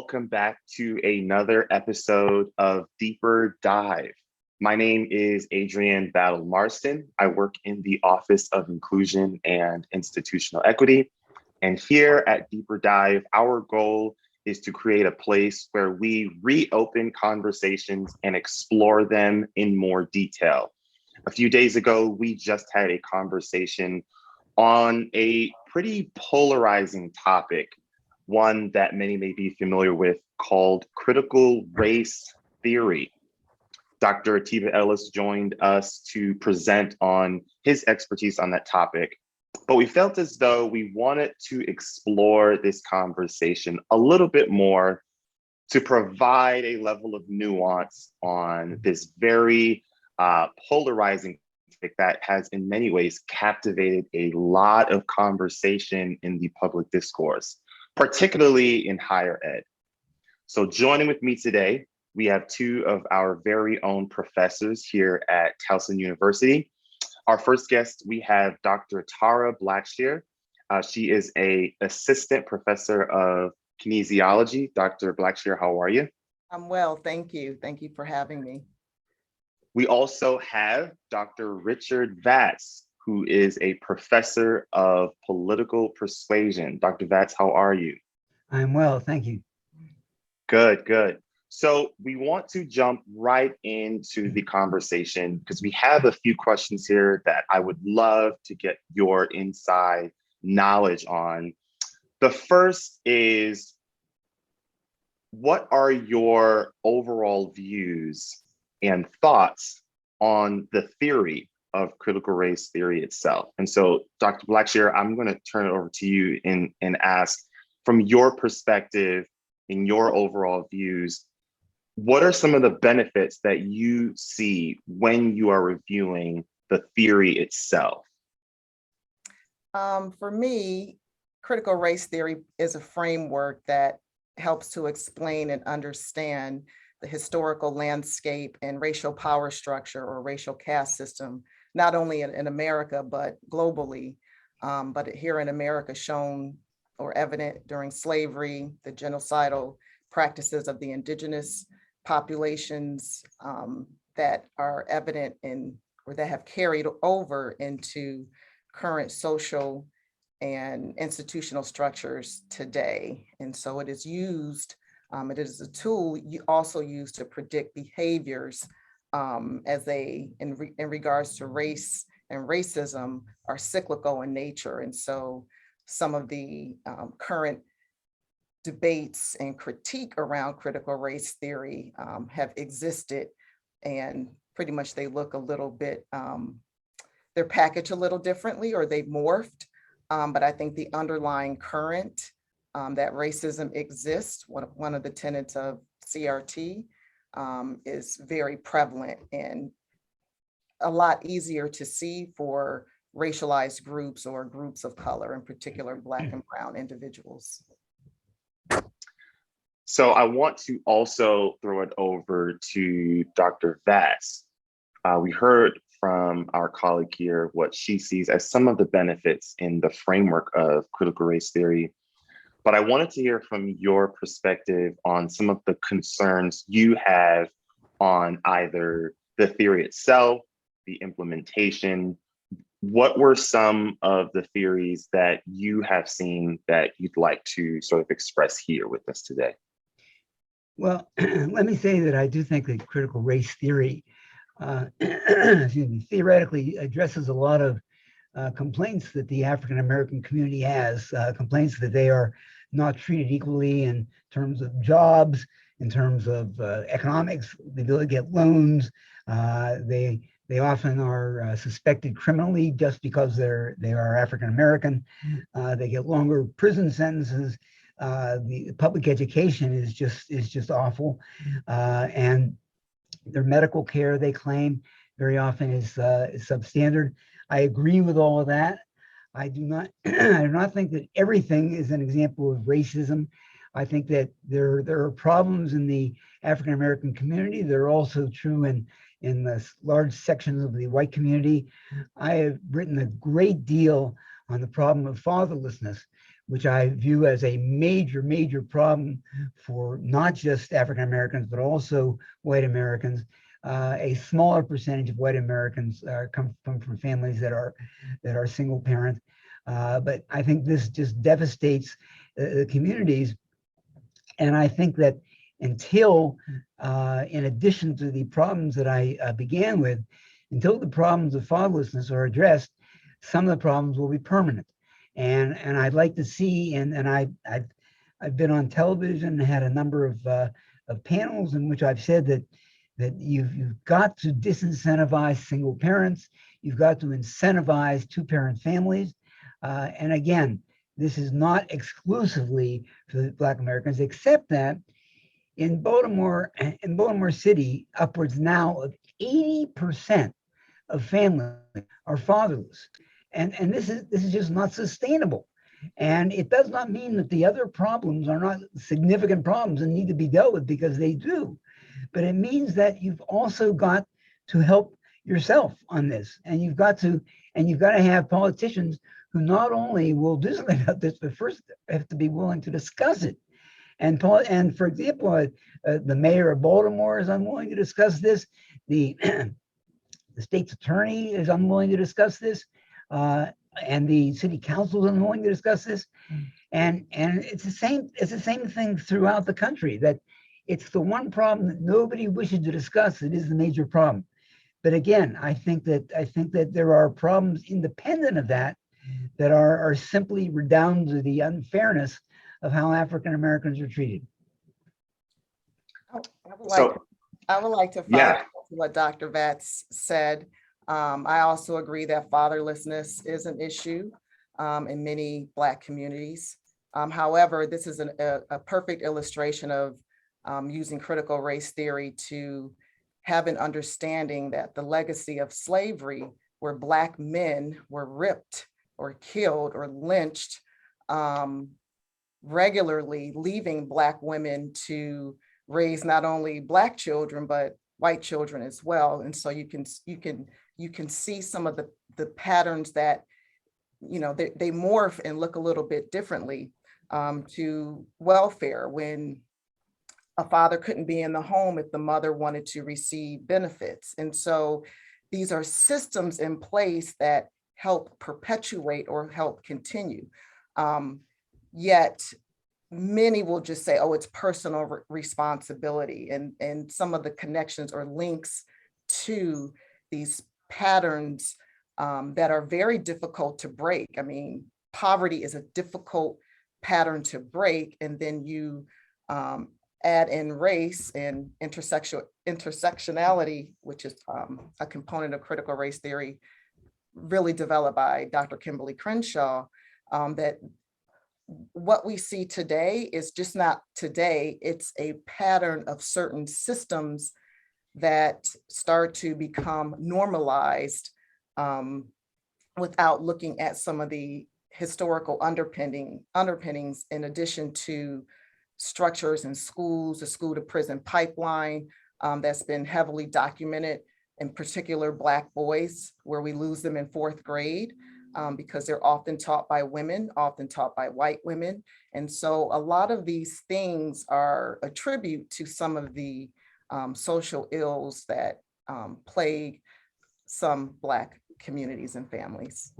welcome back to another episode of Deeper Dive. My name is Adrian Battle Marston. I work in the Office of Inclusion and Institutional Equity. And here at Deeper Dive, our goal is to create a place where we reopen conversations and explore them in more detail. A few days ago, we just had a conversation on a pretty polarizing topic, one that many may be familiar with, called critical race theory. Dr. Atiba Ellis joined us to present on his expertise on that topic, but we felt as though we wanted to explore this conversation a little bit more to provide a level of nuance on this very polarizing topic that has in many ways captivated a lot of conversation in the public discourse, particularly in higher ed. So joining with me today, we have two of our very own professors here at Towson University. Our first guest, we have Dr. Tara Blackshear. She is an assistant professor of kinesiology. Dr. Blackshear, how are you? I'm well, thank you. Thank you for having me. We also have Dr. Richard Vatz, who is a professor of political persuasion. Dr. Vatz, how are you? I'm well, thank you. Good, good. So we want to jump right into the conversation because we have a few questions here that I would love to get your inside knowledge on. The first is, what are your overall views and thoughts on the theory of critical race theory itself? And so, Dr. Blackshear, I'm going to turn it over to you and ask, from your perspective, in your overall views, what are some of the benefits that you see when you are reviewing the theory itself? For me, critical race theory is a framework that helps to explain and understand the historical landscape and racial power structure or racial caste system, not only in America, but globally. But here in America, shown or evident during slavery, the genocidal practices of the indigenous populations that are evident in, or that have carried over into current social and institutional structures today. And so it is used, it is a tool you also use to predict behaviors as they, in regards to race and racism, are cyclical in nature. And so some of the current debates and critique around critical race theory have existed, and pretty much they look a little bit, they're packaged a little differently, or they've morphed. But I think the underlying current that racism exists, one of the tenets of CRT, is very prevalent and a lot easier to see for racialized groups or groups of color, in particular Black and Brown individuals. So I want to also throw it over to Dr. Vatz. We heard from our colleague here what she sees as some of the benefits in the framework of critical race theory. But I wanted to hear from your perspective on some of the concerns you have on either the theory itself, the implementation. What were some of the theories that you have seen that you'd like to sort of express here with us today? Well, let me say that I do think that critical race theory excuse me, theoretically addresses a lot of complaints that the African American community has, complaints that they are not treated equally in terms of jobs, in terms of economics, the ability to get loans. They often are suspected criminally just because they are African American. They get longer prison sentences. The public education is just awful, and their medical care, they claim, very often is substandard. I agree with all of that. I do not I do not think that everything is an example of racism. I think that there are problems in the African American community. They're also true in the large sections of the white community. I have written a great deal on the problem of fatherlessness, which I view as a major, major problem for not just African Americans, but also white Americans. A smaller percentage of white Americans come from families that are single parent. But I think this just devastates the communities. And I think that until, in addition to the problems that I began with, until the problems of fatherlessness are addressed, some of the problems will be permanent. And I'd like to see, and I've been on television and had a number of panels in which I've said that you've got to disincentivize single parents, you've got to incentivize two-parent families. And again, this is not exclusively for the Black Americans, except that in Baltimore City, upwards now of 80% of families are fatherless. And this is just not sustainable. And it does not mean that the other problems are not significant problems and need to be dealt with, because they do. But it means that you've also got to help yourself on this. And you've got to have politicians who not only will do something about this, but first have to be willing to discuss it. And for example, the mayor of Baltimore is unwilling to discuss this. The state's attorney is unwilling to discuss this. And the city council is unwilling to discuss this. And it's the same thing throughout the country, that it's the one problem that nobody wishes to discuss that is the major problem. But again, I think that there are problems independent of that are simply redound to the unfairness of how African Americans are treated. I would like to follow up what Dr. Vatz said. I also agree that fatherlessness is an issue in many Black communities. However, this is a perfect illustration of using critical race theory to have an understanding that the legacy of slavery, where Black men were ripped or killed or lynched regularly, leaving Black women to raise not only Black children, but white children as well. And so you can see some of the patterns that, they morph and look a little bit differently to welfare, when a father couldn't be in the home if the mother wanted to receive benefits. And so these are systems in place that help perpetuate or help continue. Yet many will just say, oh, it's personal responsibility, and some of the connections or links to these patterns that are very difficult to break. I mean, poverty is a difficult pattern to break, and then you add in race and intersectionality, which is a component of critical race theory, really developed by Dr. Kimberly Crenshaw, that what we see today is just not today, it's a pattern of certain systems that start to become normalized without looking at some of the historical underpinnings, in addition to structures in schools, the school to prison pipeline that's been heavily documented, in particular Black boys, where we lose them in 4th grade because they're often taught by women, often taught by white women. And so a lot of these things are a tribute to some of the social ills that plague some Black communities and families.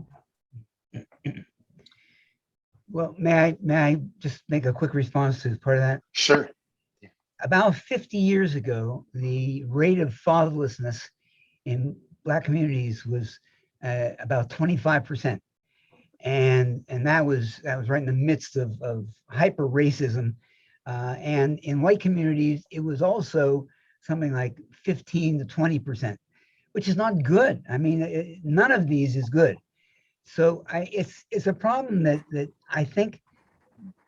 Well, may I just make a quick response to part of that? Sure. About 50 years ago, the rate of fatherlessness in Black communities was about 25%. And that was right in the midst of hyper racism. And in white communities, it was also something like 15 to 20%, which is not good. I mean, none of these is good. So it's a problem that I think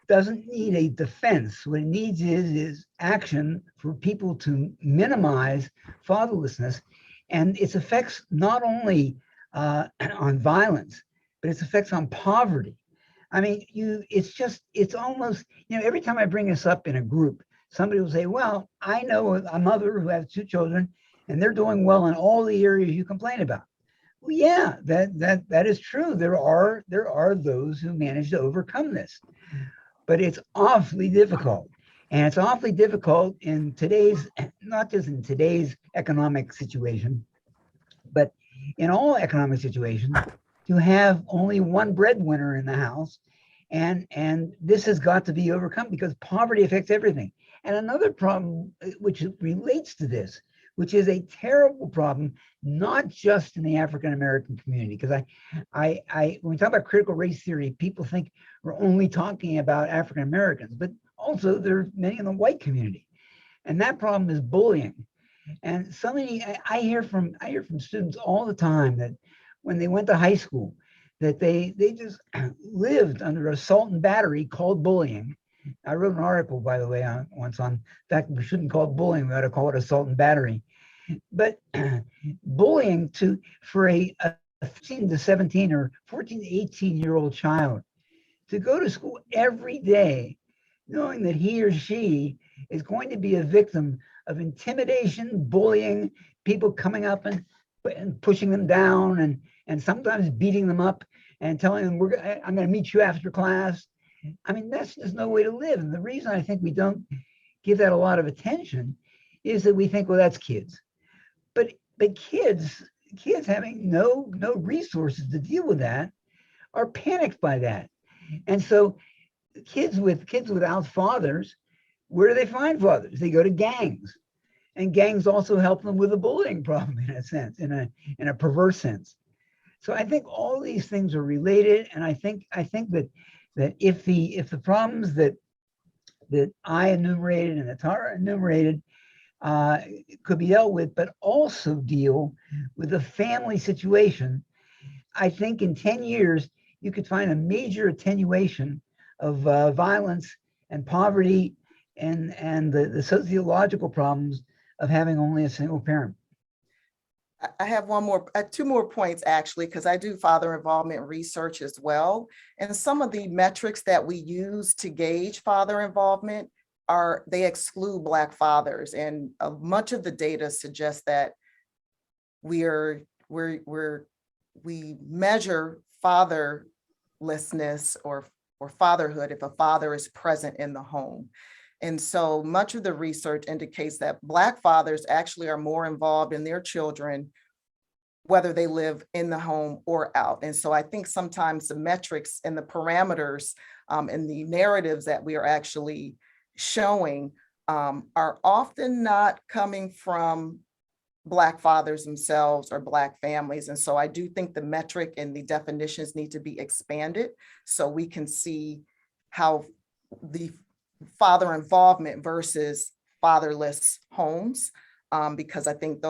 doesn't need a defense. What it needs is action for people to minimize fatherlessness and its effects, not only on violence, but its effects on poverty. I mean, it's almost, every time I bring this up in a group, somebody will say, well, I know a mother who has 2 children and they're doing well in all the areas you complain about. Well, yeah, that is true. There are those who manage to overcome this, but it's awfully difficult. And it's awfully difficult in today's, not just in today's economic situation, but in all economic situations, to have only one breadwinner in the house. And this has got to be overcome because poverty affects everything. And another problem which relates to this, which is a terrible problem, not just in the African American community, because when we talk about critical race theory, people think we're only talking about African Americans, but also there are many in the white community, and that problem is bullying. And so many, I hear from students all the time that when they went to high school, that they just lived under assault and battery called bullying. I wrote an article, by the way, once on the fact that we shouldn't call it bullying, we ought to call it assault and battery. But bullying for a 15 to 17 or 14 to 18-year-old child to go to school every day knowing that he or she is going to be a victim of intimidation, bullying, people coming up and pushing them down and sometimes beating them up and telling them, I'm going to meet you after class. I mean, that's just no way to live. And the reason I think we don't give that a lot of attention is that we think, well, that's kids. But kids having no resources to deal with that are panicked by that. And so kids without fathers, where do they find fathers? They go to gangs. And gangs also help them with a bullying problem in a sense, in a perverse sense. So I think all these things are related, and I think that if the problems that I enumerated and that Tara enumerated could be dealt with, but also deal with the family situation, I think in 10 years you could find a major attenuation of violence and poverty and the sociological problems of having only a single parent. I have two more points actually, because I do father involvement research as well. And some of the metrics that we use to gauge father involvement they exclude Black fathers. And much of the data suggests that we measure fatherlessness or fatherhood if a father is present in the home. And so much of the research indicates that Black fathers actually are more involved in their children, whether they live in the home or out. And so I think sometimes the metrics and the parameters and the narratives that we are actually showing are often not coming from Black fathers themselves or Black families. And so I do think the metric and the definitions need to be expanded so we can see how the father involvement versus fatherless homes, because I think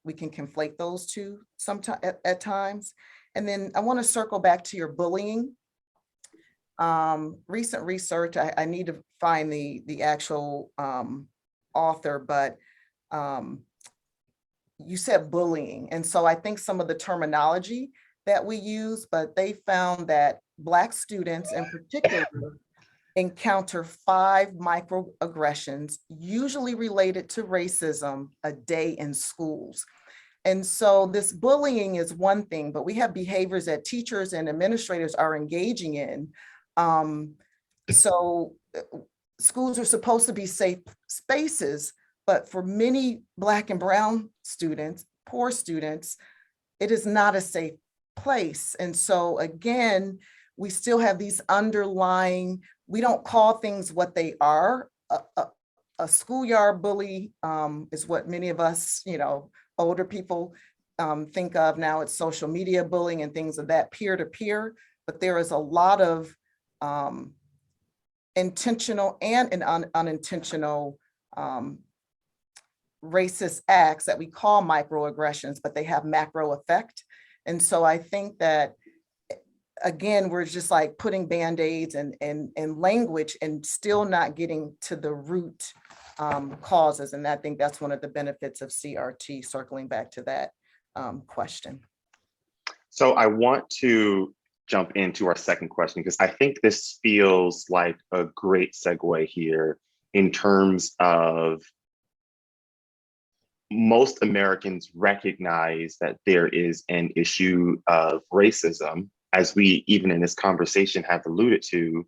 we can conflate those two sometimes at times. And then I want to circle back to your bullying. Recent research, I need to find the actual author, but you said bullying. And so I think some of the terminology that we use, but they found that Black students in particular encounter 5 microaggressions, usually related to racism, a day in schools. And so this bullying is one thing, but we have behaviors that teachers and administrators are engaging in. So schools are supposed to be safe spaces, but for many Black and brown students, poor students, it is not a safe place. And so again, we still have these underlying, we don't call things what they are. A schoolyard bully is what many of us, older people think of now. It's social media bullying and things of that peer-to-peer, but there is a lot of intentional and unintentional racist acts that we call microaggressions, but they have macro effect. And so I think that, again, we're just like putting Band-Aids and language and still not getting to the root causes. And I think that's one of the benefits of CRT, circling back to that question. So I want to jump into our second question, because I think this feels like a great segue here in terms of most Americans recognize that there is an issue of racism, as we even in this conversation have alluded to.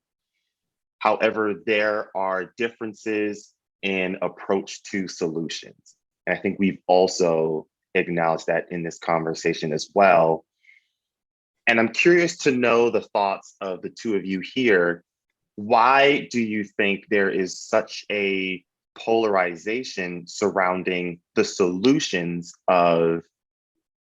However, there are differences in approach to solutions. And I think we've also acknowledged that in this conversation as well. And I'm curious to know the thoughts of the two of you here. Why do you think there is such a polarization surrounding the solutions of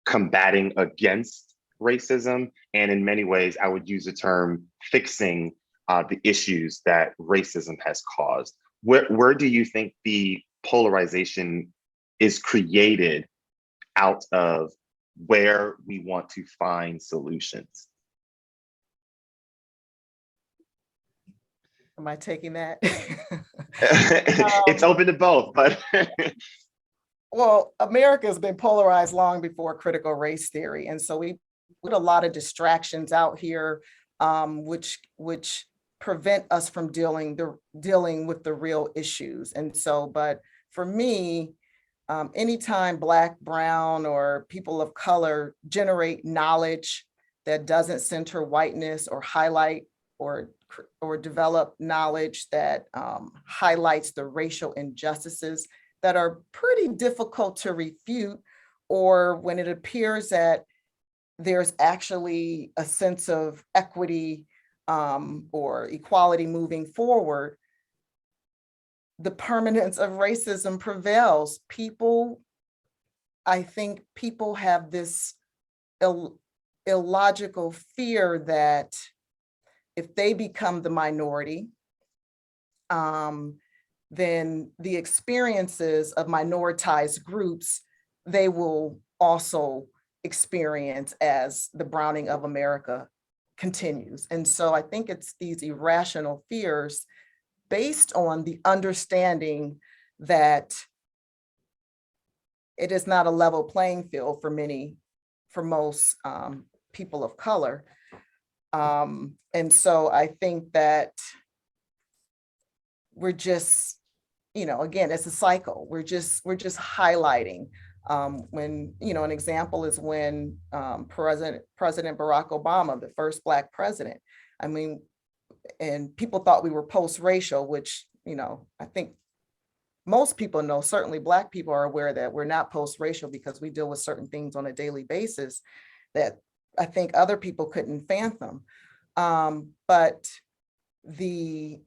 combating against racism? And in many ways, I would use the term fixing the issues that racism has caused. Where do you think the polarization is created out of where we want to find solutions? Am I taking that? It's open to both, but Well, America has been polarized long before critical race theory. And so we put a lot of distractions out here, which prevent us from dealing with the real issues. And so, but for me, anytime Black, Brown, or people of color generate knowledge that doesn't center whiteness or highlight or develop knowledge that highlights the racial injustices that are pretty difficult to refute, or when it appears that there's actually a sense of equity or equality moving forward, the permanence of racism prevails. I think people have this illogical fear that if they become the minority, then the experiences of minoritized groups, they will also experience as the browning of America continues. And so I think it's these irrational fears based on the understanding that it is not a level playing field for most people of color. And so I think that we're just, again, it's a cycle. We're just highlighting. When, an example is when President Barack Obama, the first Black president, and people thought we were post-racial, which, I think most people know, certainly Black people are aware that we're not post-racial because we deal with certain things on a daily basis that I think other people couldn't fathom. But the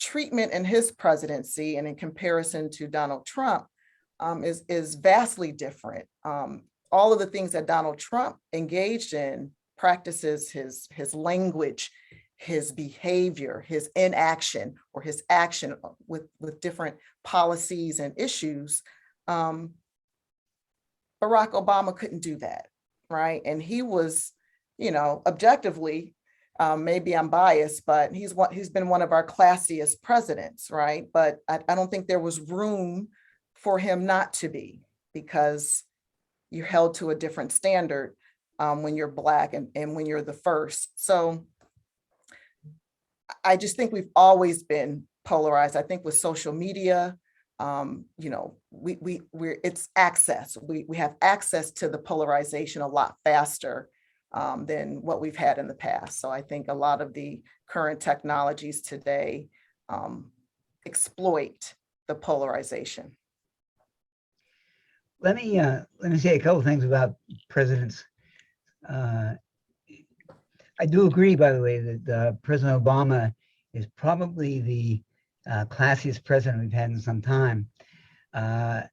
treatment in his presidency and in comparison to Donald Trump is vastly different. All of the things that Donald Trump engaged in, practices, his language, his behavior, his inaction, or his action with different policies and issues, Barack Obama couldn't do that, right? And he was, objectively, maybe I'm biased, but he's been one of our classiest presidents, right? But I don't think there was room for him not to be, because you're held to a different standard when you're Black and when you're the first. So I just think we've always been polarized. I think with social media, it's access. We have access to the polarization a lot faster than what we've had in the past. So I think a lot of the current technologies today exploit the polarization. Let me say a couple of things about presidents. I do agree, by the way, that President Obama is probably the classiest president we've had in some time. I'm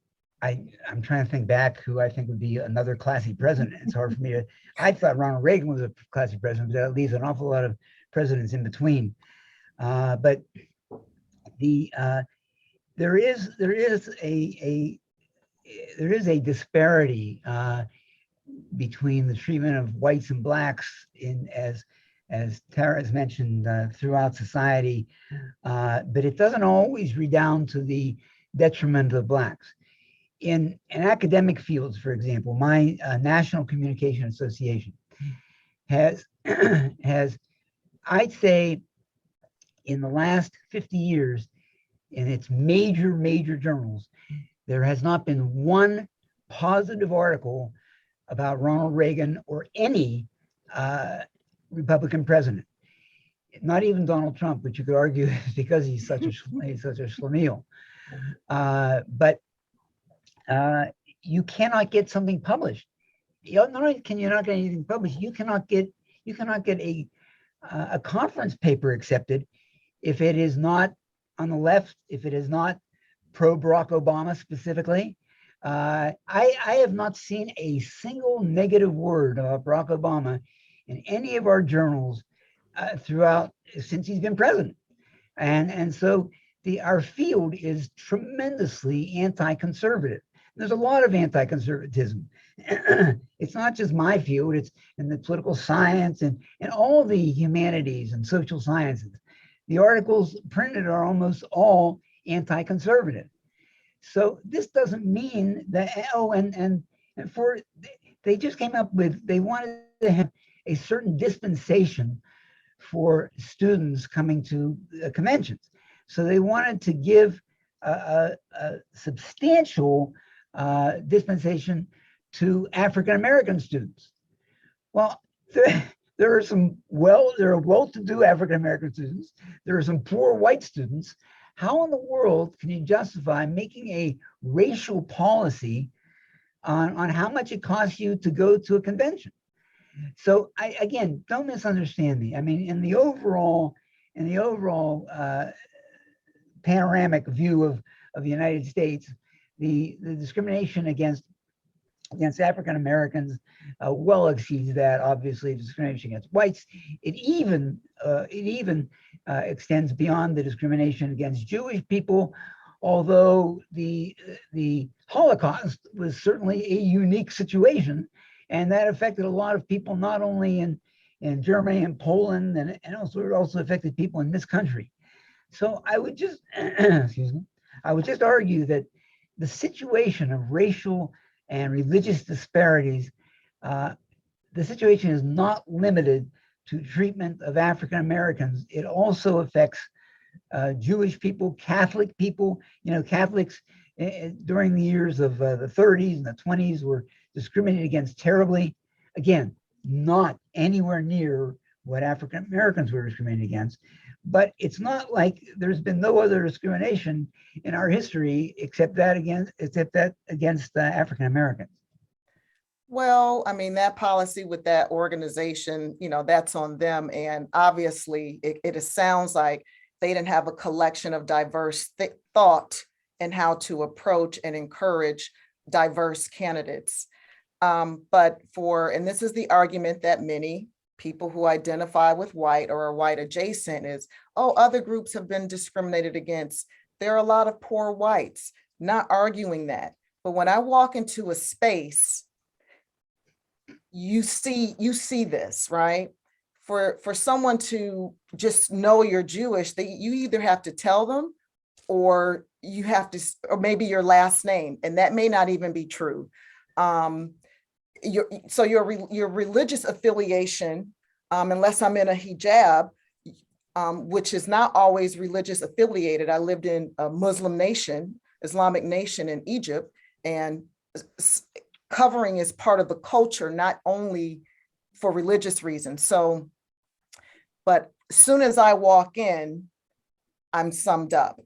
trying to think back who I think would be another classy president. It's hard for me to, I thought Ronald Reagan was a classy president, but that leaves an awful lot of presidents in between. But there is a disparity between the treatment of whites and Blacks as Tara has mentioned throughout society, but it doesn't always redound to the detriment of Blacks. In academic fields, for example, my National Communication Association has, I'd say, in the last 50 years, in its major journals, There has not been one positive article about Ronald Reagan or any Republican president. Not even Donald Trump, which you could argue is because he's such a schlemiel. But you cannot get something published. Not only can you not get anything published, you cannot get a conference paper accepted if it is not on the left, if it is not pro Barack Obama specifically. I have not seen a single negative word about Barack Obama in any of our journals throughout since he's been president, and so our field is tremendously anti-conservative. There's a lot of anti-conservatism. It's not just my field; it's in the political science and all the humanities and social sciences. The articles printed are almost all anti-conservative. So this doesn't mean that they just came up with, they wanted to have a certain dispensation for students coming to conventions. So they wanted to give a substantial dispensation to African American students. Well, there are well-to-do African American students. There are some poor white students. How in the world can you justify making a racial policy on how much it costs you to go to a convention? So again, don't misunderstand me. I mean, in the overall panoramic view of the United States, the discrimination against African Americans well exceeds that. Obviously, discrimination against whites. It even extends beyond the discrimination against Jewish people, although the Holocaust was certainly a unique situation, and that affected a lot of people, not only in Germany and Poland, and also affected people in this country. So I would just argue that the situation of racial and religious disparities, the situation is not limited to treatment of African Americans. It also affects Jewish people, Catholic people. You know, Catholics during the years of the 30s and the 20s were discriminated against terribly. Again, not anywhere near what African Americans were discriminated against. But it's not like there's been no other discrimination in our history except that against African Americans. Well, I mean, that policy with that organization, you know, that's on them. And obviously, it sounds like they didn't have a collection of diverse thought and how to approach and encourage diverse candidates. And this is the argument that many people who identify with white or are white adjacent is, oh, other groups have been discriminated against. There are a lot of poor whites, not arguing that. But when I walk into a space, you see this, right? For someone to just know you're Jewish, you either have to tell them or you have to, or maybe your last name, and that may not even be true. Your religious affiliation, unless I'm in a hijab, which is not always religious affiliated. I lived in a Muslim nation, Islamic nation in Egypt, and covering is part of the culture, not only for religious reasons. So, but as soon as I walk in, I'm summed up.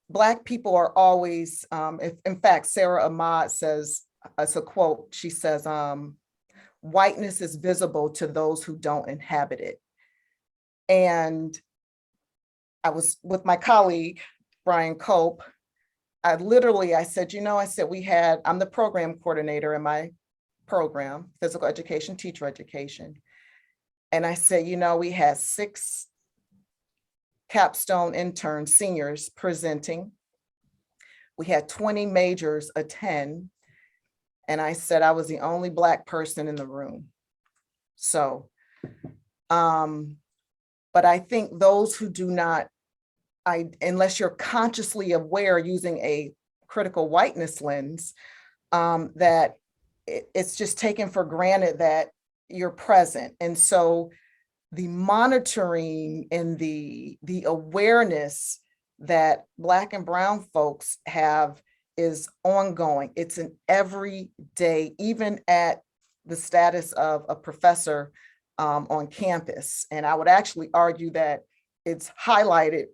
Black people are always, in fact, Sarah Ahmad says, it's a quote, she says, whiteness is visible to those who don't inhabit it. And I was with my colleague, Brian Cope. I said, I'm the program coordinator in my program, physical education, teacher education. And I said, we had 6 capstone interns, seniors presenting. We had 20 majors attend. And I said, I was the only Black person in the room. So, but I think those who do not, unless you're consciously aware using a critical whiteness lens, that it's just taken for granted that you're present. And so the monitoring and the awareness that Black and brown folks have is ongoing. It's an everyday, even at the status of a professor on campus. And I would actually argue that it's highlighted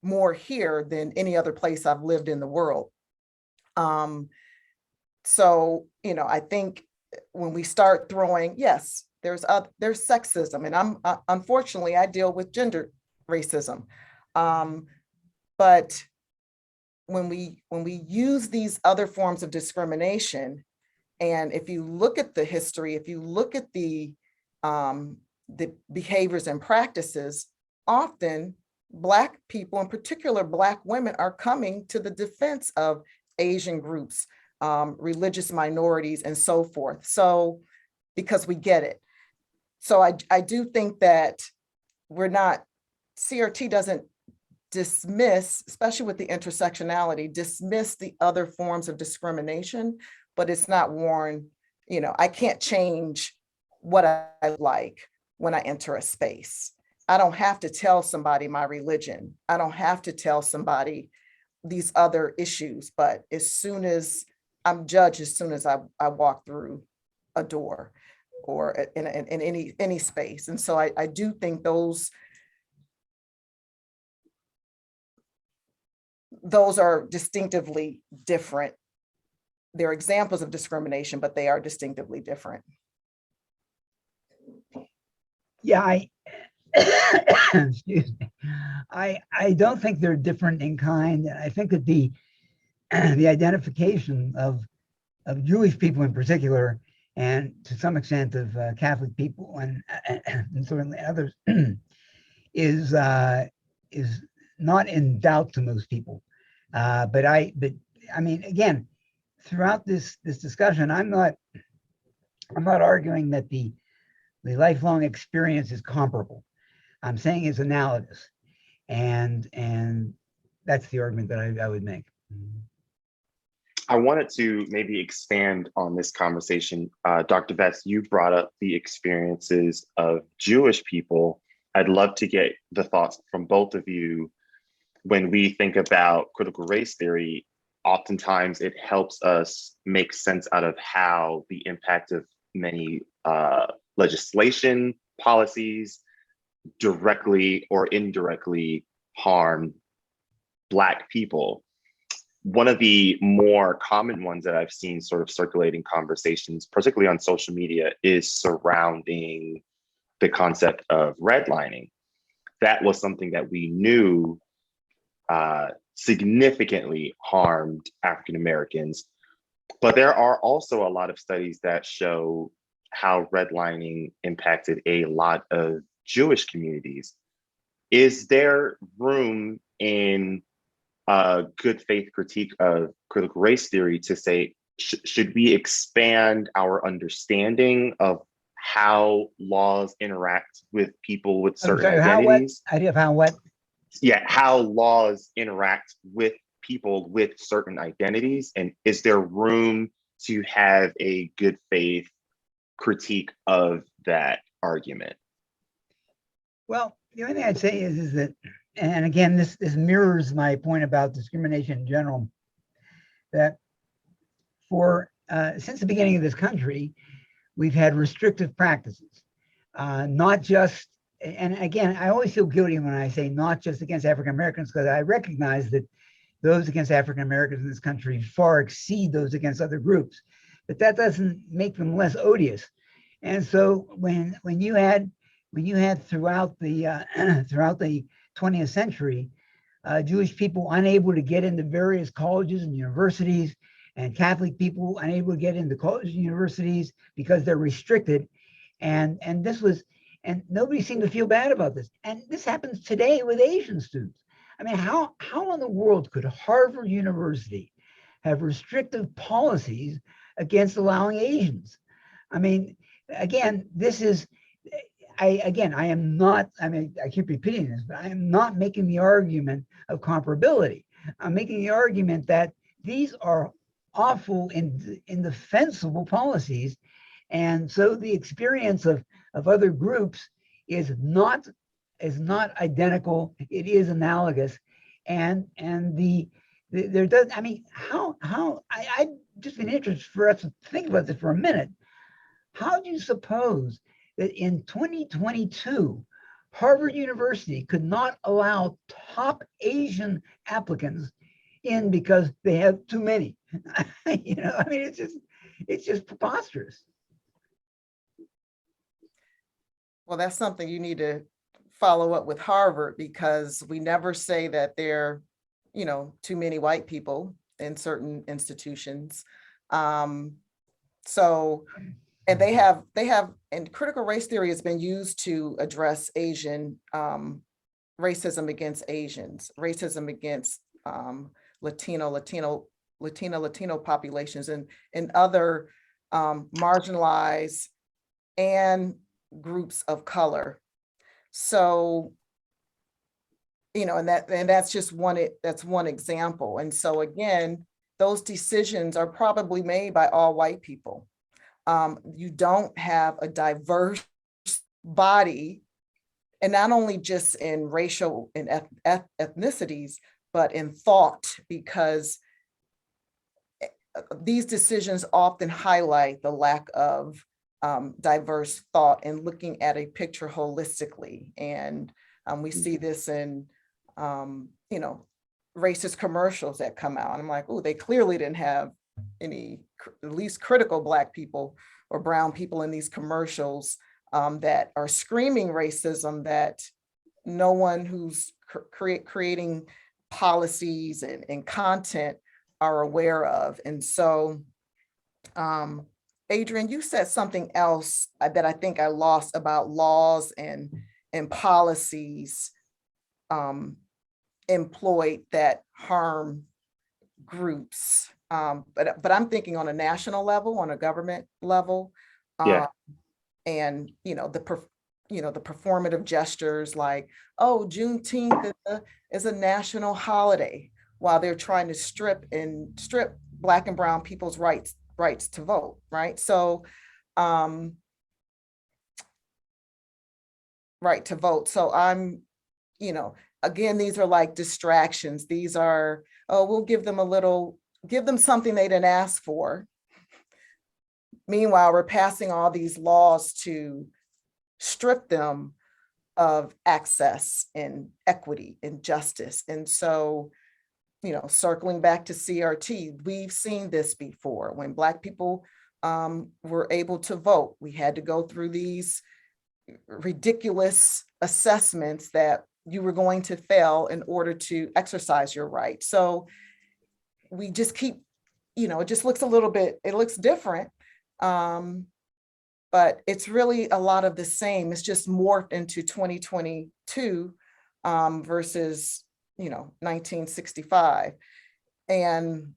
more here than any other place I've lived in the world. So, you know, I think when we start throwing, yes, there's sexism, and unfortunately, I deal with gender racism. But when we use these other forms of discrimination, and if you look at the history, if you look at the behaviors and practices, often Black people, in particular Black women, are coming to the defense of Asian groups, religious minorities, and so forth. So, because we get it. So I do think that CRT doesn't dismiss, especially with the intersectionality, dismiss the other forms of discrimination, but it's not worn, you know, I can't change what I like when I enter a space. I don't have to tell somebody my religion. I don't have to tell somebody these other issues, but as soon as I'm judged, as soon as I walk through a door or in any space. And so I do think those are distinctively different. They're examples of discrimination, but they are distinctively different. Yeah, excuse me. I don't think they're different in kind. I think that the identification of Jewish people in particular, and to some extent of Catholic people and certainly others, is not in doubt to most people. But I mean, again, throughout this discussion, I'm not arguing that the lifelong experience is comparable. I'm saying it's analogous, and that's the argument that I would make. I wanted to maybe expand on this conversation. Dr. Vatz, you brought up the experiences of Jewish people. I'd love to get the thoughts from both of you. When we think about critical race theory, oftentimes it helps us make sense out of how the impact of many legislation, policies, directly or indirectly harm Black people. One of the more common ones that I've seen sort of circulating conversations, particularly on social media, is surrounding the concept of redlining. That was something that we knew significantly harmed African Americans. But there are also a lot of studies that show how redlining impacted a lot of Jewish communities. Is there room in a good faith critique of critical race theory to say, should we expand our understanding of how laws interact with people with certain identities? Idea of how what? Yeah, how laws interact with people with certain identities. And is there room to have a good faith critique of that argument? Well, the only thing I'd say is that, and again, this mirrors my point about discrimination in general, that for since the beginning of this country, we've had restrictive practices, not just, and again, I always feel guilty when I say not just against African Americans, because I recognize that those against African Americans in this country far exceed those against other groups, but that doesn't make them less odious. And so when you had throughout the 20th century, Jewish people unable to get into various colleges and universities, and Catholic people unable to get into colleges and universities because they're restricted, and nobody seemed to feel bad about this. And this happens today with Asian students. I mean, how in the world could Harvard University have restrictive policies against allowing Asians? I mean, again, I am not, I mean, I keep repeating this, but I am not making the argument of comparability. I'm making the argument that these are awful and indefensible policies. And so the experience of other groups is not identical, it is analogous. And the There does, I mean, I just been interested for us to think about this for a minute. How do you suppose that in 2022, Harvard University could not allow top Asian applicants in because they have too many? You know, I mean, it's just preposterous. Well, that's something you need to follow up with Harvard, because we never say that there, you know, too many white people in certain institutions. So, and they have, and critical race theory has been used to address Asian, racism against Asians, racism against Latino populations, and other marginalized and groups of color. So, you know, and that's just that's one example. And so again, those decisions are probably made by all white people. You don't have a diverse body, and not only just in racial and ethnicities, but in thought, because these decisions often highlight the lack of diverse thought and looking at a picture holistically. And we see this in, you know, racist commercials that come out. I'm like, oh, they clearly didn't have any, at least critical Black people or brown people in these commercials that are screaming racism that no one who's creating policies and content are aware of. And so, Adrian, you said something else that I think I lost about laws and policies employed that harm groups. But I'm thinking on a national level, on a government level. Yeah. And you know, the performative gestures like, oh, Juneteenth is a national holiday, while they're trying to strip Black and brown people's rights to vote, right? So, right to vote. So I'm, you know, again, these are like distractions. These are, oh, we'll give them something they didn't ask for. Meanwhile, we're passing all these laws to strip them of access and equity and justice. And so, you know, circling back to CRT, we've seen this before. When Black people were able to vote, we had to go through these ridiculous assessments that you were going to fail in order to exercise your right. So we just keep, you know, it just looks it looks different. But it's really a lot of the same. It's just morphed into 2022 versus, you know, 1965. And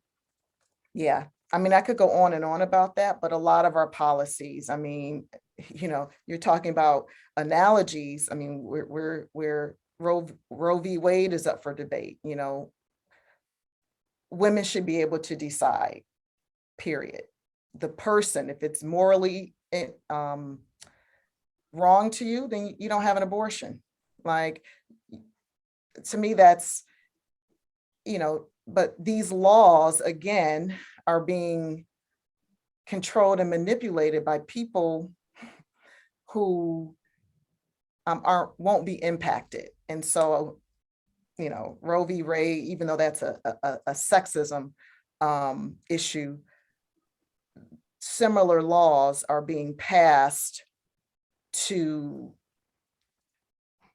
yeah, I mean, I could go on and on about that, but a lot of our policies, I mean, you know, you're talking about analogies. I mean, we're Roe v. Wade is up for debate. You know, women should be able to decide, period. The person, if it's morally wrong to you, then you don't have an abortion. Like, to me, that's, you know, but these laws, again, are being controlled and manipulated by people who won't be impacted. And so, you know, Roe v. Wade, even though that's a sexism issue, similar laws are being passed to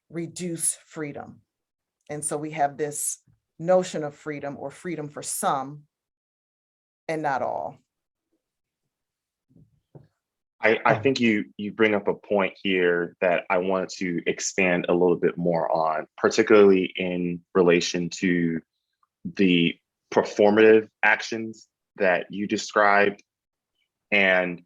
reduce freedom. And so we have this notion of freedom, or freedom for some and not all. I think you bring up a point here that I wanted to expand a little bit more on, particularly in relation to the performative actions that you described. And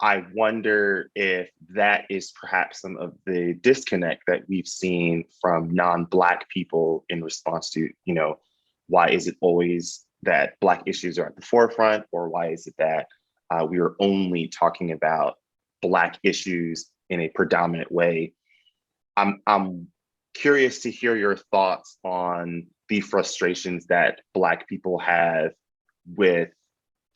I wonder if that is perhaps some of the disconnect that we've seen from non-Black people in response to, you know, why is it always that Black issues are at the forefront, or why is it that we are only talking about Black issues in a predominant way? I'm curious to hear your thoughts on the frustrations that Black people have with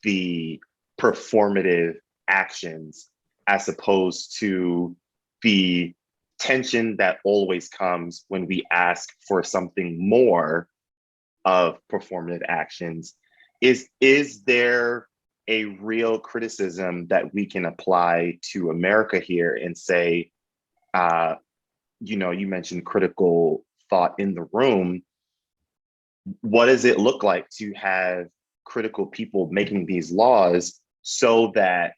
the performative actions as opposed to the tension that always comes when we ask for something more of performative actions. Is there a real criticism that we can apply to America here and say, you mentioned critical thought in the room. What does it look like to have critical people making these laws so that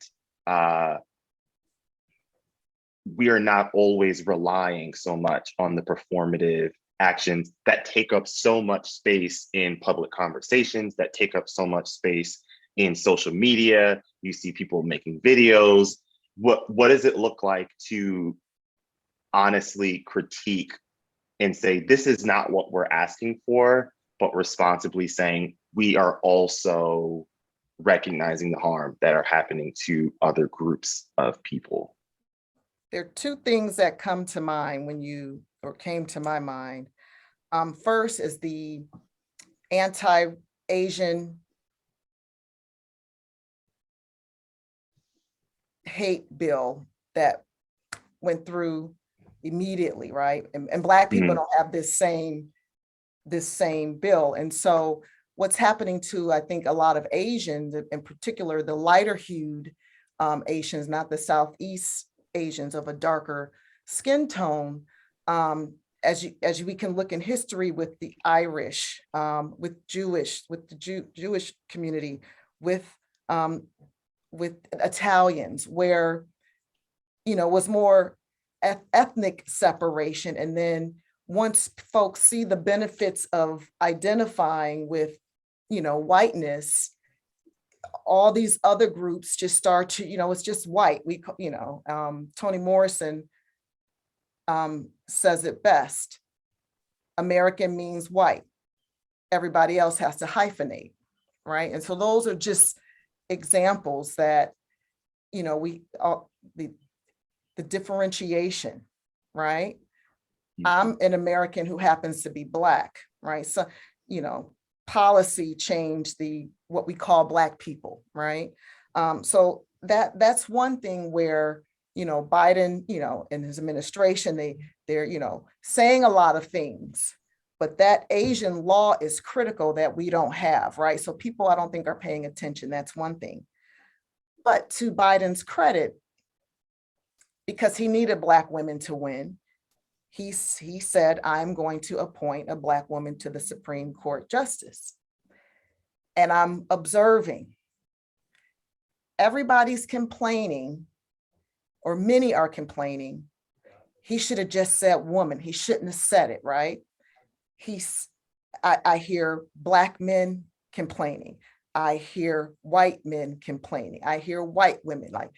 we are not always relying so much on the performative actions that take up so much space in public conversations, that take up so much space in social media? You see people making videos. What does it look like to honestly critique and say, this is not what we're asking for, but responsibly saying, we are also recognizing the harm that are happening to other groups of people? There are two things that come to mind came to my mind. First is the anti-Asian hate bill that went through immediately, right? And Black people don't have this same bill. And so what's happening to, I think, a lot of Asians, in particular, the lighter hued Asians, not the Southeast Asians of a darker skin tone, as we can look in history with the Irish, with the Jewish community, with Italians, where, was more ethnic separation. And then once folks see the benefits of identifying with, whiteness, all these other groups just start to, it's just white. Toni Morrison says it best. American means white. Everybody else has to hyphenate, right? And so those are just examples that, the differentiation, right? I'm an American who happens to be Black, right? So, policy changed what we call Black people, right? So that's one thing where, Biden, and his administration, they're saying a lot of things, but that Asian law is critical that we don't have, right? So people, I don't think, are paying attention. That's one thing. But to Biden's credit, because he needed Black women to win, he said, I'm going to appoint a Black woman to the Supreme Court justice. And I'm observing, everybody's complaining, or many are complaining, he should have just said woman. He shouldn't have said it, right? I hear Black men complaining. I hear white men complaining. I hear white women, like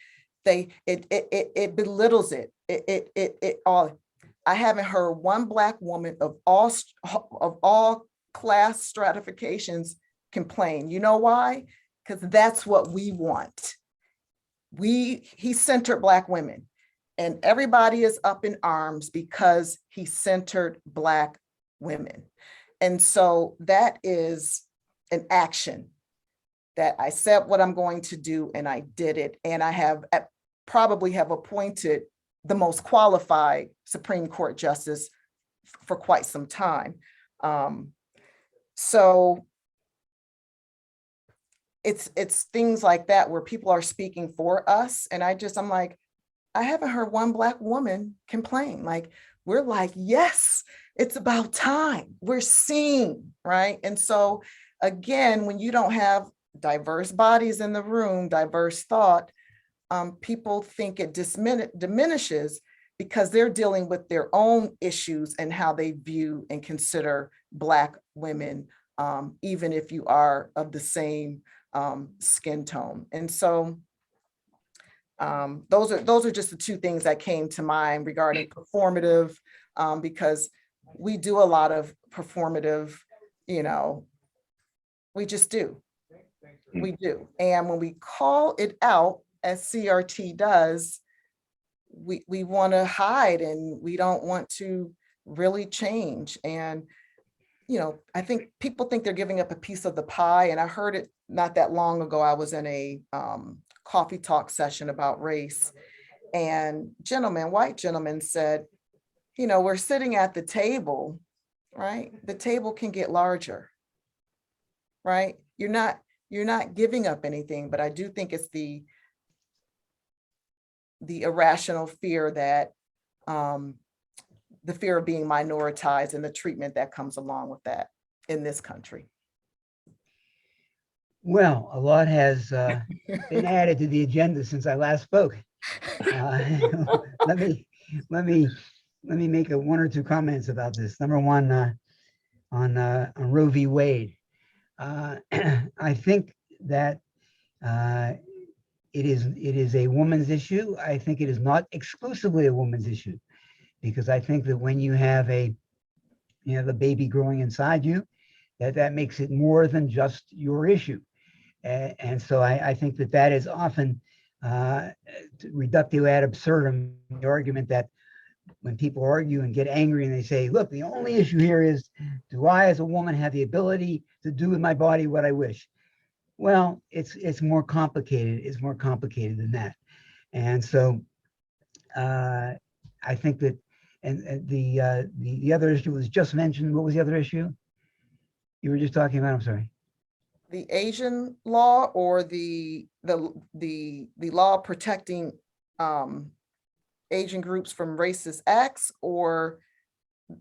it belittles it. It all. I haven't heard one Black woman of all class stratifications complain. You know why? Because that's what we want. He centered Black women, and everybody is up in arms because he centered Black women. And so that is an action that I said what I'm going to do, and I did it. And I probably have appointed the most qualified Supreme Court justice for quite some time. So it's things like that where people are speaking for us. And I'm like, I haven't heard one Black woman complain. Like, we're like, yes, it's about time. We're seeing, right? And so again, when you don't have diverse bodies in the room, diverse thought, people think it diminishes because they're dealing with their own issues and how they view and consider Black women, even if you are of the same skin tone. And so those are just the two things that came to mind regarding performative, because we do a lot of performative, we just do. We do. And when we call it out, as CRT does, we want to hide, and we don't want to really change. And I think people think they're giving up a piece of the pie. And I heard it not that long ago. I was in a coffee talk session about race, and white gentleman said, we're sitting at the table, right? The table can get larger, right? You're not giving up anything, but I do think it's the irrational fear that the fear of being minoritized and the treatment that comes along with that in this country. Well, a lot has been added to the agenda since I last spoke. Let me make one or two comments about this. Number one, on Roe v. Wade. I think that it is a woman's issue. I think it is not exclusively a woman's issue, because I think that when you have the baby growing inside you, that makes it more than just your issue. And so I think that is often reductio ad absurdum, the argument that when people argue and get angry and they say, look, the only issue here is, do I as a woman have the ability to do with my body what I wish? Well, it's more complicated. It's more complicated than that. And so I think that, and the other issue was just mentioned. What was the other issue you were just talking about? I'm sorry. The Asian law, or the law protecting Asian groups from racist acts, or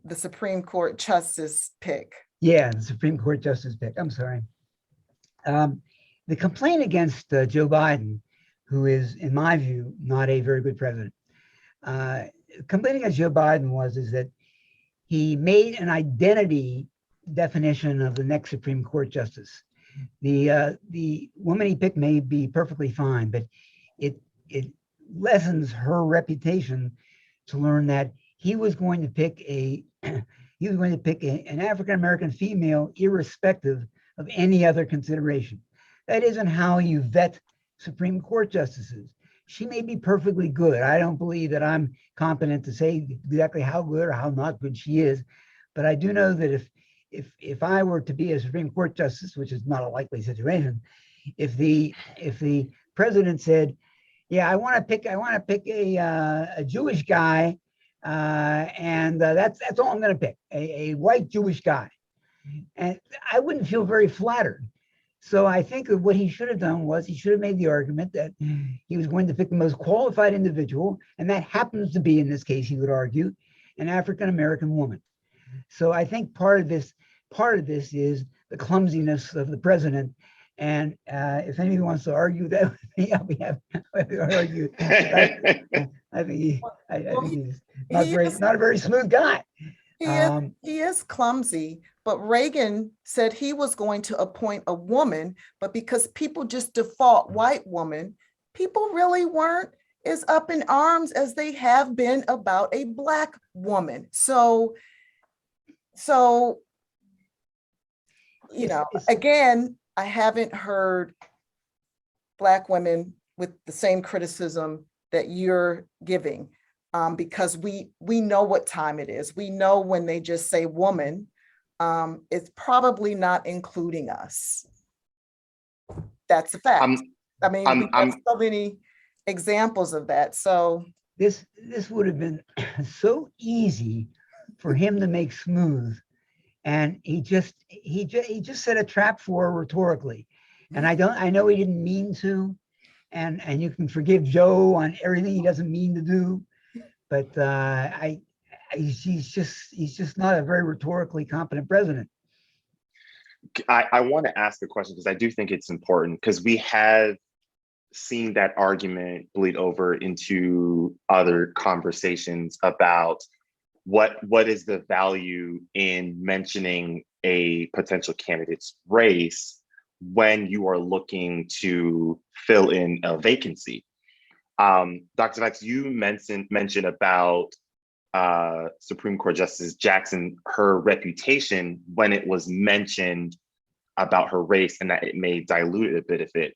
the Supreme Court justice pick? Yeah, the Supreme Court justice pick. I'm sorry. The complaint against Joe Biden, who is, in my view, not a very good president. Complaint against Joe Biden is that he made an identity definition of the next Supreme Court justice. The woman he picked may be perfectly fine, but it lessens her reputation to learn that he was going to pick an African American female, irrespective of any other consideration. That isn't how you vet Supreme Court justices. She may be perfectly good. I don't believe that I'm competent to say exactly how good or how not good she is, but I do know that if I were to be a Supreme Court justice, which is not a likely situation, if the president said, yeah, I want to pick a Jewish guy, and that's all I'm going to pick, a white Jewish guy, and I wouldn't feel very flattered. So I think that what he should have done was he should have made the argument that he was going to pick the most qualified individual, and that happens to be, in this case, he would argue, an African American woman. So I think part of this is the clumsiness of the president. And if anybody wants to argue that with me, I'll be happy to argue. I think he's not a very smooth guy. He is clumsy, but Reagan said he was going to appoint a woman, but because people just default white woman, people really weren't as up in arms as they have been about a Black woman. So again, I haven't heard Black women with the same criticism that you're giving, because we know what time it is. We know when they just say woman, it's probably not including us. That's a fact. We have so many examples of that. So this would have been so easy for him to make smooth, and he just set a trap for her rhetorically. And I know he didn't mean to, and you can forgive Joe on everything he doesn't mean to do, but he's just not a very rhetorically competent president. I want to ask a question because I do think it's important, because we have seen that argument bleed over into other conversations about what is the value in mentioning a potential candidate's race when you are looking to fill in a vacancy. Dr. Vatz, you mentioned about Supreme Court Justice Jackson, her reputation when it was mentioned about her race, and that it may dilute a bit of it.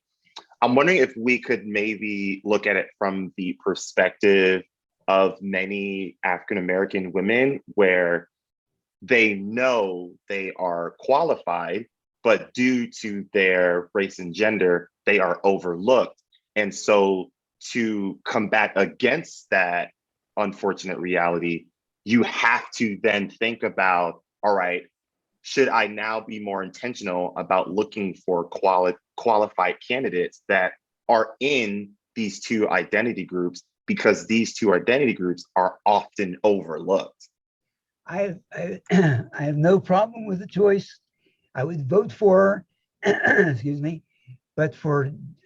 I'm wondering if we could maybe look at it from the perspective of many African-American women, where they know they are qualified, but due to their race and gender, they are overlooked. And so to combat against that unfortunate reality, you have to then think about, all right, should I now be more intentional about looking for qualified candidates that are in these two identity groups, because these two identity groups are often overlooked. I have no problem with the choice. I would vote for, excuse me, but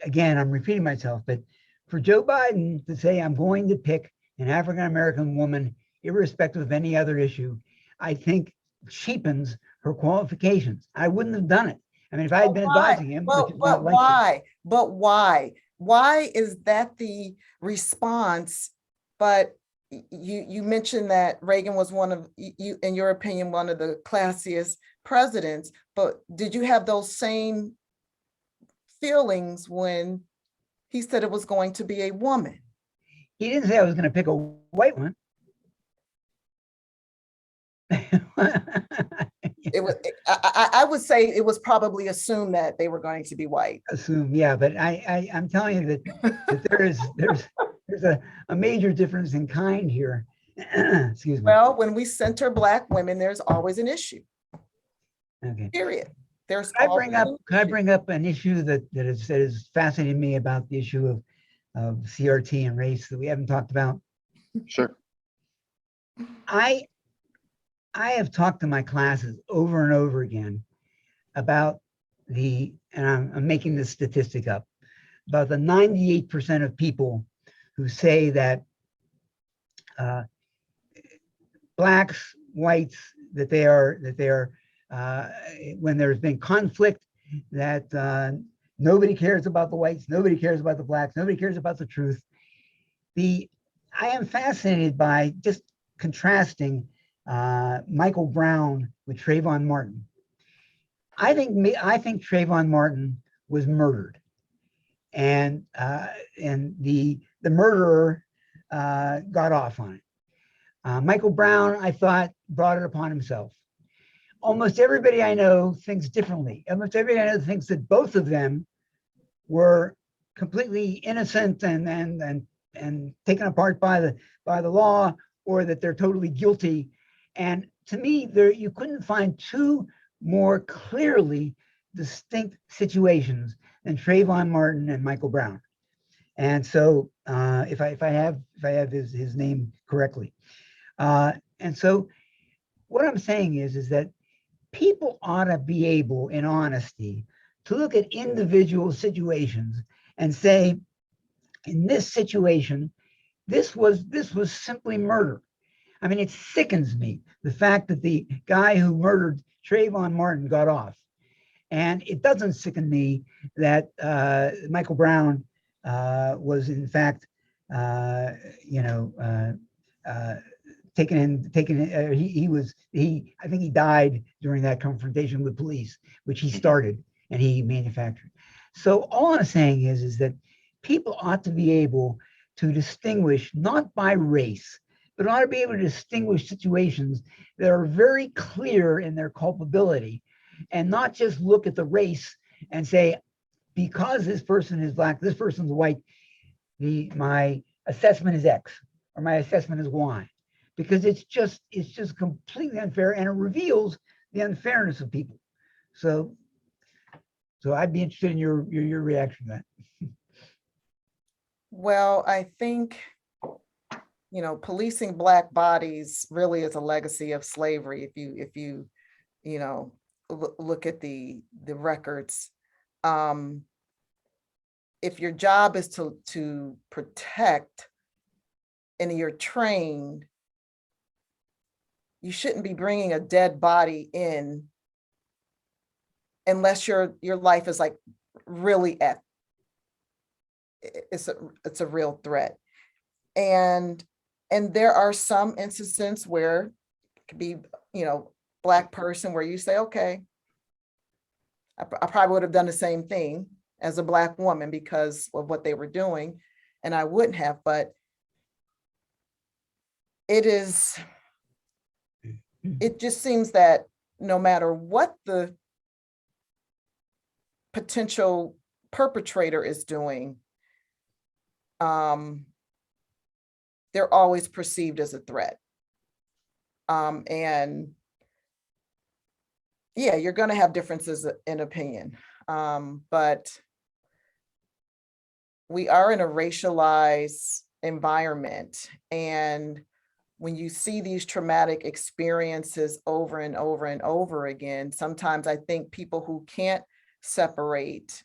again, I'm repeating myself, but for Joe Biden to say, I'm going to pick an African-American woman, irrespective of any other issue, I think cheapens her qualifications. I wouldn't have done it. I mean, if I had been advising him, which is not likely. Why? But why? Why is that the response? But you mentioned that Reagan was one of, you, in your opinion, one of the classiest presidents, but did you have those same feelings when he said it was going to be a woman? He didn't say I was going to pick a white one. It was, I would say it was probably assumed that they were going to be white. Assume, yeah, but I'm telling you that there's a major difference in kind here. Excuse me. Well, when we center Black women, there's always an issue. Okay. Period. There's Can I bring up an issue that is fascinating me about the issue of CRT and race that we haven't talked about? Sure. I have talked to my classes over and over again about and I'm making this statistic up, about the 98% of people who say that Blacks, whites, that they are when there's been conflict, that nobody cares about the whites, nobody cares about the Blacks, nobody cares about the truth. I am fascinated by just contrasting Michael Brown with Trayvon Martin. I think Trayvon Martin was murdered, and the murderer got off on it. Michael Brown, I thought, brought it upon himself. Almost everybody I know thinks differently. Almost everybody I know thinks that both of them were completely innocent and taken apart by the law, or that they're totally guilty. And to me, you couldn't find two more clearly distinct situations than Trayvon Martin and Michael Brown. And so, if I have his name correctly, and so, what I'm saying is that people ought to be able, in honesty, to look at individual situations and say, in this situation, this was simply murder. I mean, it sickens me, the fact that the guy who murdered Trayvon Martin got off. And it doesn't sicken me that Michael Brown was in fact, taken in. I think he died during that confrontation with police, which he started and he manufactured. So all I'm saying is that people ought to be able to distinguish, not by race, but ought to be able to distinguish situations that are very clear in their culpability, and not just look at the race and say, because this person is Black, this person's white, my assessment is X or my assessment is Y, because it's just completely unfair, and it reveals the unfairness of people. So I'd be interested in your reaction to that. Well, I think, policing Black bodies really is a legacy of slavery. If you look at the records, if your job is to protect and you're trained, you shouldn't be bringing a dead body in unless your life is like really it's a real threat. And there are some instances where it could be, Black person where you say, okay, I probably would have done the same thing as a Black woman because of what they were doing, and I wouldn't have, but it is it just seems that no matter what the potential perpetrator is doing, they're always perceived as a threat. And yeah, you're going to have differences in opinion, but we are in a racialized environment. And when you see these traumatic experiences over and over and over again, sometimes I think people who can't separate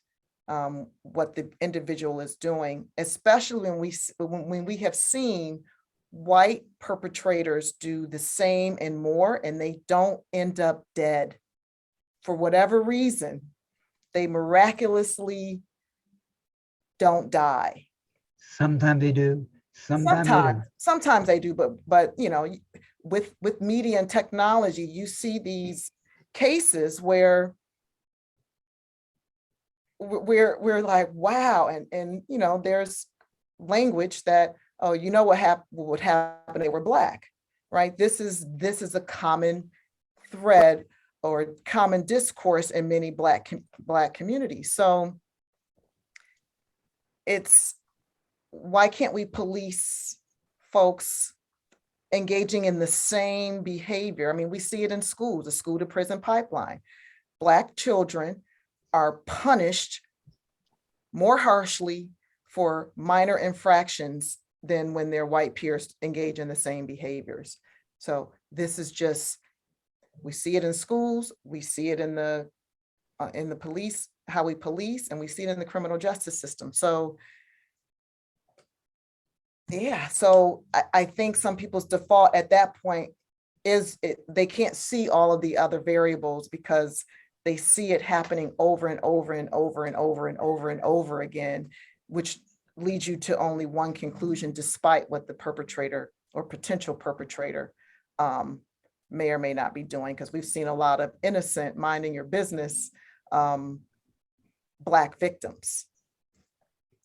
what the individual is doing, especially when we have seen white perpetrators do the same and more, and they don't end up dead. For whatever reason, they miraculously don't die. Sometimes they do. Sometimes they do. Sometimes they do, but you know, with media and technology, you see these cases where we're like, wow, and you know, there's language that, oh, you know what would happen, they were Black, right? This is a common thread or common discourse in many Black communities. So it's, why can't we police folks engaging in the same behavior? I mean, we see it in schools, the school to prison pipeline. Black children are punished more harshly for minor infractions than when their white peers engage in the same behaviors. So this is just, we see it in schools, we see it in the police, how we police, and we see it in the criminal justice system. So yeah, so I think some people's default at that point is they can't see all of the other variables because they see it happening over and over and over and over and over and over again, which leads you to only one conclusion, despite what the perpetrator or potential perpetrator may or may not be doing, because we've seen a lot of innocent, minding your business Black victims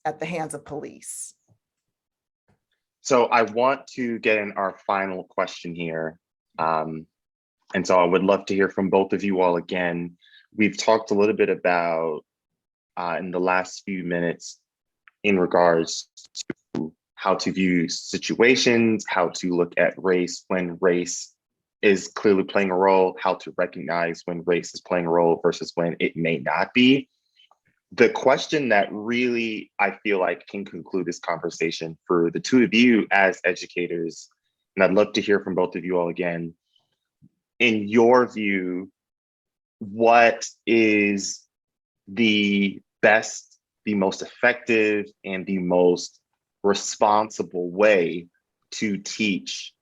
at the hands of police. So I want to get in our final question here. And so I would love to hear from both of you all again. We've talked a little bit about in the last few minutes in regards to how to view situations, how to look at race when race is clearly playing a role, how to recognize when race is playing a role versus when it may not be. The question that really I feel like can conclude this conversation for the two of you as educators, and I'd love to hear from both of you all again, in your view, what is the best, the most effective, and the most responsible way to teach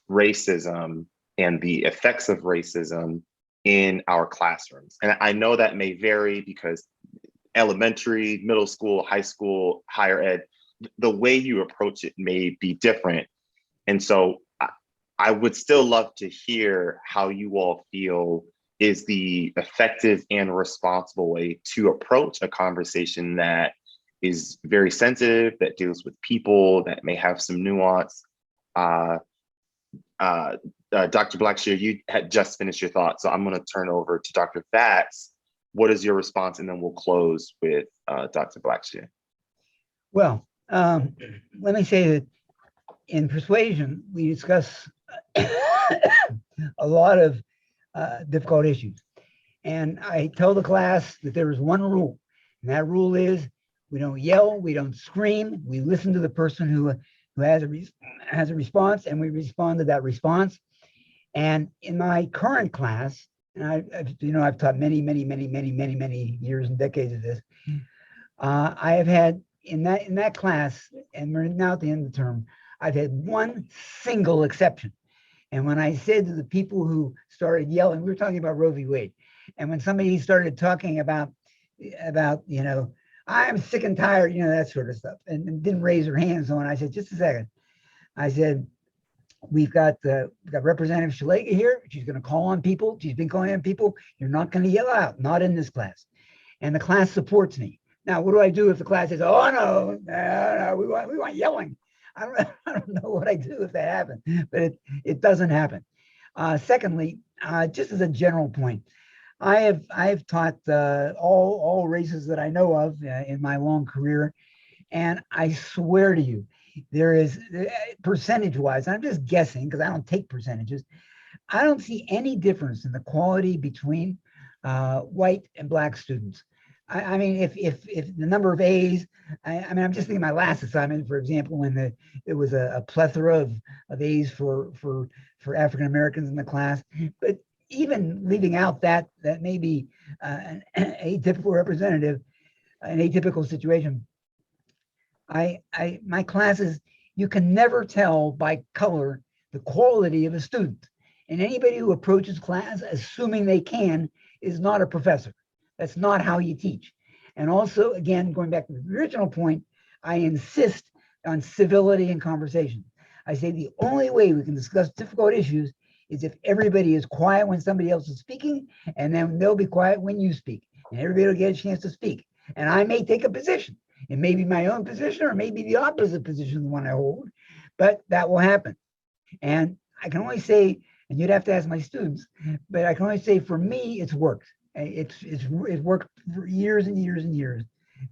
racism and the effects of racism in our classrooms? And I know that may vary because elementary, middle school, high school, higher ed, the way you approach it may be different. And so I would still love to hear how you all feel is the effective and responsible way to approach a conversation that is very sensitive, that deals with people, that may have some nuance. Dr. Blackshear, you had just finished your thought, so I'm going to turn over to Dr. Vatz. What is your response? And then we'll close with Dr. Blackshear. Well, let me say that in Persuasion, we discuss a lot of difficult issues. And I tell the class that there is one rule, and that rule is we don't yell, we don't scream, we listen to the person who has a response, and we respond to that response. And in my current class, and I've taught many years and decades of this. I have had in that class, and we're now at the end of the term, I've had one single exception. And when I said to the people who started yelling, we were talking about Roe v. Wade, and when somebody started talking about I'm sick and tired, that sort of stuff, and didn't raise their hands, so when I said, just a second, I said, we've got Representative Shalega here. She's going to call on people. She's been calling on people. You're not going to yell out, not in this class. And the class supports me. Now, what do I do if the class says, oh, no, we want yelling? I don't know what I do if that happens, but it doesn't happen. Secondly, just as a general point, I've taught all races that I know of in my long career, and I swear to you, there is percentage-wise. I'm just guessing because I don't take percentages. I don't see any difference in the quality between white and black students. I mean, if the number of A's, I mean, I'm just thinking my last assignment, for example, when it was a plethora of A's for African Americans in the class, but even leaving out that maybe an atypical representative, an atypical situation, my classes, you can never tell by color the quality of a student. And anybody who approaches class assuming they can is not a professor. That's not how you teach. And also, again, going back to the original point, I insist on civility and conversation. I say the only way we can discuss difficult issues is if everybody is quiet when somebody else is speaking, and then they'll be quiet when you speak, and everybody will get a chance to speak. And I may take a position. It may be my own position or maybe the opposite position, the one I hold, but that will happen. And I can only say, and you'd have to ask my students, but I can only say for me, it's worked. It's worked for years and years and years.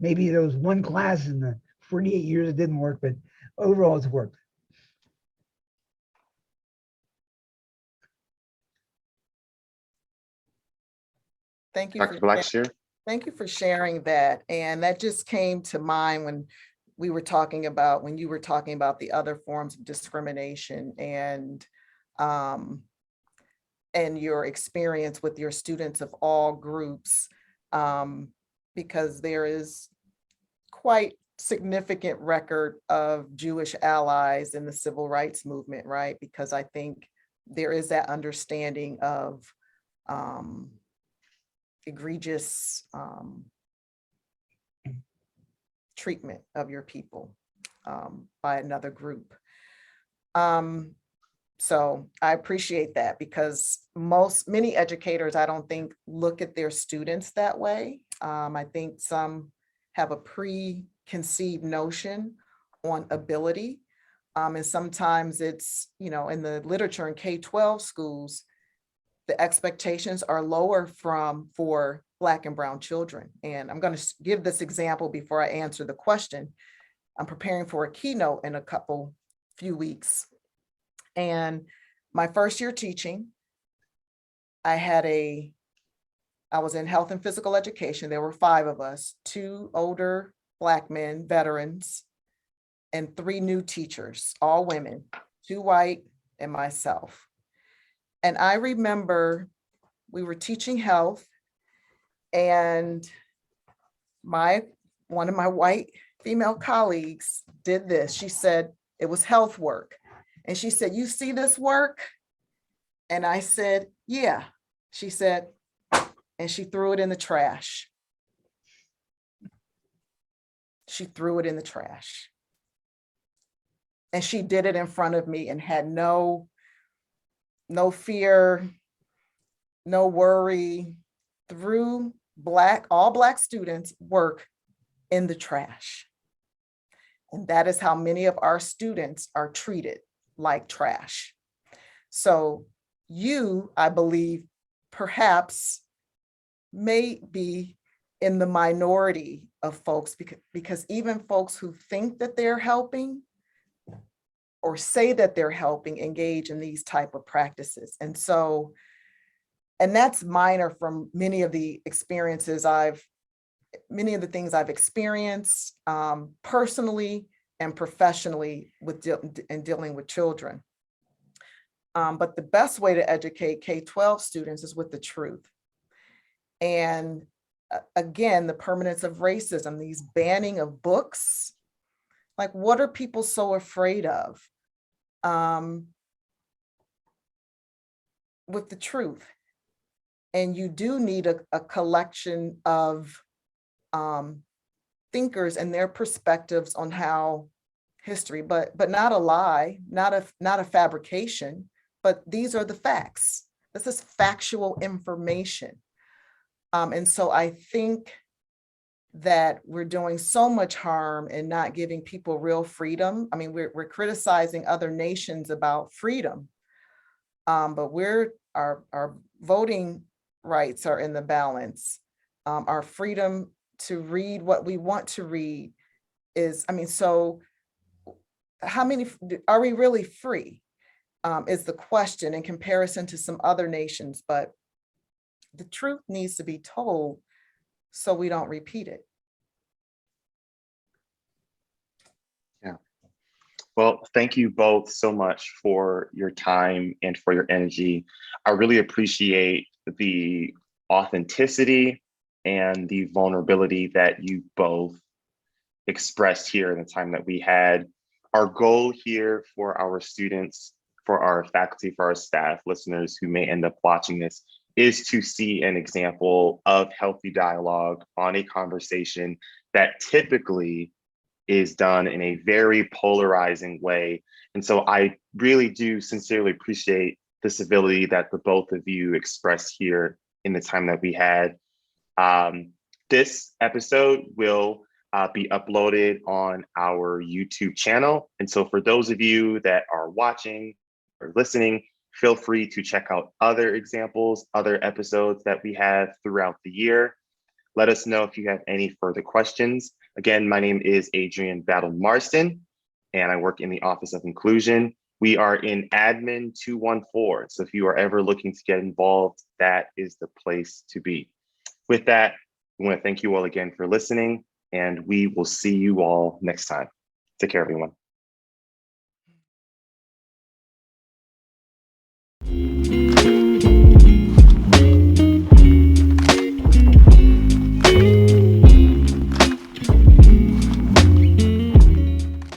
Maybe there was one class in the 48 years it didn't work, but overall it's worked. Thank you. Dr. Blackshear. Thank you for sharing that. And that just came to mind when you were talking about the other forms of discrimination and your experience with your students of all groups, because there is quite significant record of Jewish allies in the civil rights movement, right? Because I think there is that understanding of egregious treatment of your people by another group. So I appreciate that, because many educators, I don't think, look at their students that way. I think some have a preconceived notion on ability. And sometimes it's, in the literature in K-12 schools, the expectations are lower for Black and brown children. And I'm going to give this example before I answer the question. I'm preparing for a keynote in a few weeks. And my first year teaching, I was in health and physical education. There were 5 of us, 2 older Black men, veterans, and 3 new teachers, all women, 2 white and myself. And I remember we were teaching health, and one of my white female colleagues did this. She said it was health work. And she said, "You see this work?" And I said, "Yeah." She said, and she threw it in the trash. She threw it in the trash. And she did it in front of me and had no fear, no worry, threw all Black students' work in the trash. And that is how many of our students are treated, like trash. So you, I believe, perhaps may be in the minority of folks, because even folks who think that they're helping or say that they're helping engage in these type of practices. And that's minor from many of the things I've experienced personally and professionally in dealing with children. But the best way to educate K-12 students is with the truth. And again, the permanence of racism, these banning of books, like, what are people so afraid of? With the truth. And you do need a collection of thinkers and their perspectives on how history, but not a lie, not a fabrication, but these are the facts. This is factual information. And so I think that we're doing so much harm and not giving people real freedom. I mean, we're criticizing other nations about freedom. But our voting rights are in the balance. Our freedom to read what we want to read is, so how many, are we really free? Is the question in comparison to some other nations, but the truth needs to be told so we don't repeat it. Yeah. Well, thank you both so much for your time and for your energy. I really appreciate the authenticity and the vulnerability that you both expressed here in the time that we had. Our goal here for our students, for our faculty, for our staff, listeners who may end up watching this, is to see an example of healthy dialogue on a conversation that typically is done in a very polarizing way. And so I really do sincerely appreciate the civility that the both of you expressed here in the time that we had. This episode will be uploaded on our YouTube channel. And so for those of you that are watching or listening, feel free to check out other examples, other episodes that we have throughout the year. Let us know if you have any further questions. Again, my name is Adrian Battle Marston, and I work in the Office of Inclusion. We are in Admin 214. So if you are ever looking to get involved, that is the place to be. With that, I want to thank you all again for listening, and we will see you all next time. Take care, everyone.